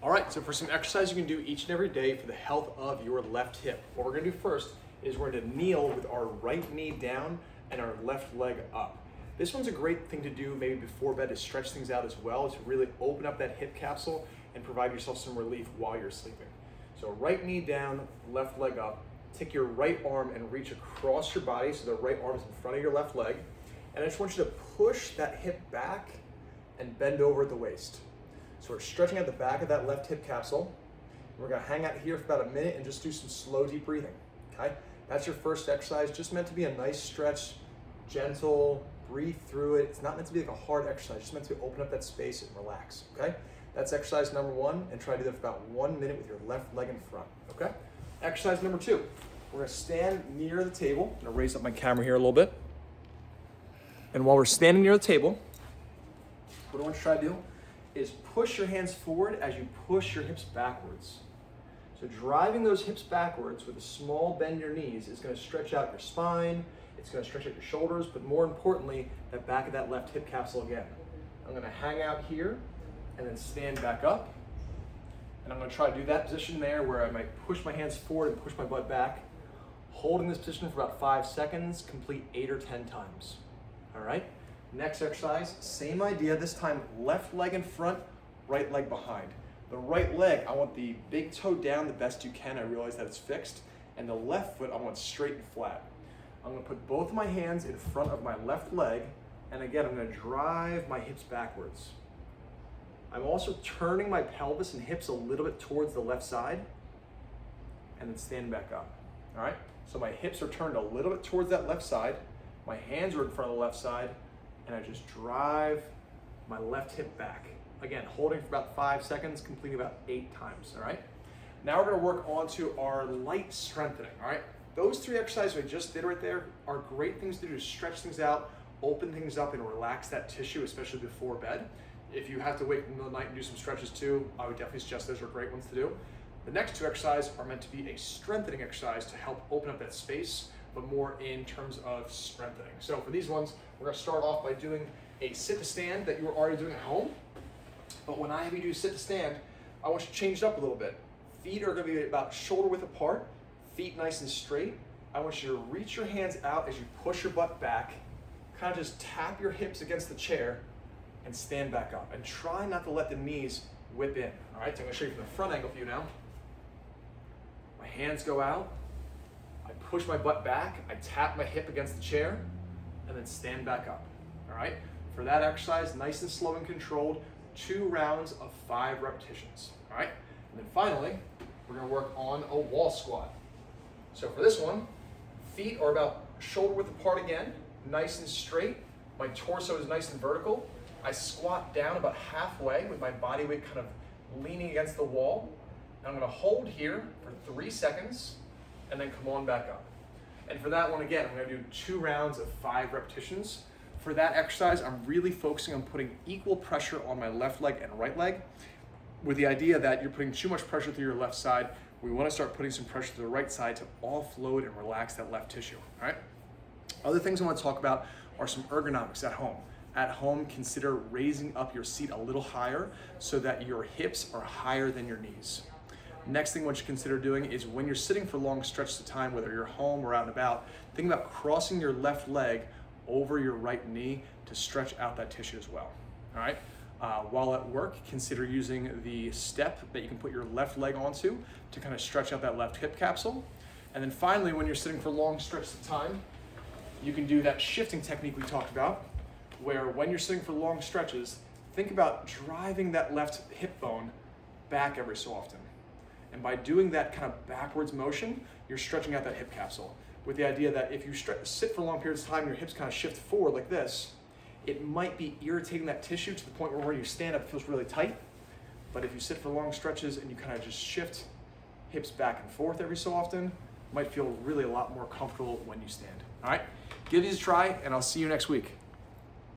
All right, so for some exercise you can do each and every day for the health of your left hip. What we're gonna do first is we're gonna kneel with our right knee down and our left leg up. This one's a great thing to do maybe before bed to stretch things out as well, to really open up that hip capsule and provide yourself some relief while you're sleeping. So right knee down, left leg up. Take your right arm and reach across your body so the right arm is in front of your left leg. And I just want you to push that hip back and bend over at the waist. So we're stretching out the back of that left hip capsule. We're gonna hang out here for about a minute and just do some slow, deep breathing, okay? That's your first exercise, just meant to be a nice stretch, gentle, breathe through it. It's not meant to be like a hard exercise, just meant to open up that space and relax, okay? That's exercise number one, and try to do that for about 1 minute with your left leg in front, okay? Exercise number two, we're gonna stand near the table. I'm gonna raise up my camera here a little bit. And while we're standing near the table, what I want you to try to do is push your hands forward as you push your hips backwards. So driving those hips backwards with a small bend in your knees is going to stretch out your spine, it's going to stretch out your shoulders, but more importantly, that back of that left hip capsule again. I'm going to hang out here and then stand back up. And I'm going to try to do that position there where I might push my hands forward and push my butt back. Holding this position for about 5 seconds, complete 8 or 10 times. All right? Next exercise, same idea, this time left leg in front, right leg behind. The right leg, I want the big toe down the best you can. I realize that it's fixed. And the left foot, I want straight and flat. I'm gonna put both of my hands in front of my left leg. And again, I'm gonna drive my hips backwards. I'm also turning my pelvis and hips a little bit towards the left side and then stand back up, all right? So my hips are turned a little bit towards that left side. My hands are in front of the left side. And I just drive my left hip back. Again, holding for about 5 seconds, completing about 8 times, all right? Now we're gonna work onto our light strengthening, all right? Those 3 exercises we just did right there are great things to do to stretch things out, open things up, and relax that tissue, especially before bed. If you have to wake in the middle of the night and do some stretches too, I would definitely suggest those are great ones to do. The next 2 exercises are meant to be a strengthening exercise to help open up that space, but more in terms of strengthening. So for these ones, we're gonna start off by doing a sit to stand that you were already doing at home. But when I have you do sit to stand, I want you to change it up a little bit. Feet are gonna be about shoulder width apart, feet nice and straight. I want you to reach your hands out as you push your butt back, kind of just tap your hips against the chair and stand back up. And try not to let the knees whip in. All right, so I'm gonna show you from the front angle for you now. My hands go out. I push my butt back, I tap my hip against the chair, and then stand back up, all right? For that exercise, nice and slow and controlled, 2 rounds of 5 repetitions, all right? And then finally, we're gonna work on a wall squat. So for this one, feet are about shoulder width apart again, nice and straight. My torso is nice and vertical. I squat down about halfway with my body weight kind of leaning against the wall. I'm gonna hold here for 3 seconds, and then come on back up. And for that one, again, I'm gonna do 2 rounds of 5 repetitions. For that exercise, I'm really focusing on putting equal pressure on my left leg and right leg, with the idea that you're putting too much pressure through your left side. We wanna start putting some pressure to the right side to offload and relax that left tissue, all right? Other things I wanna talk about are some ergonomics at home. At home, consider raising up your seat a little higher so that your hips are higher than your knees. Next thing I want you to consider doing is when you're sitting for long stretches of time, whether you're home or out and about, think about crossing your left leg over your right knee to stretch out that tissue as well, all right? While at work, consider using the step that you can put your left leg onto to kind of stretch out that left hip capsule. And then finally, when you're sitting for long stretches of time, you can do that shifting technique we talked about, where when you're sitting for long stretches, think about driving that left hip bone back every so often. And by doing that kind of backwards motion, you're stretching out that hip capsule with the idea that if you sit for long periods of time, your hips kind of shift forward like this, it might be irritating that tissue to the point where when you stand up, it feels really tight. But if you sit for long stretches and you kind of just shift hips back and forth every so often, it might feel really a lot more comfortable when you stand. All right, give these a try, and I'll see you next week.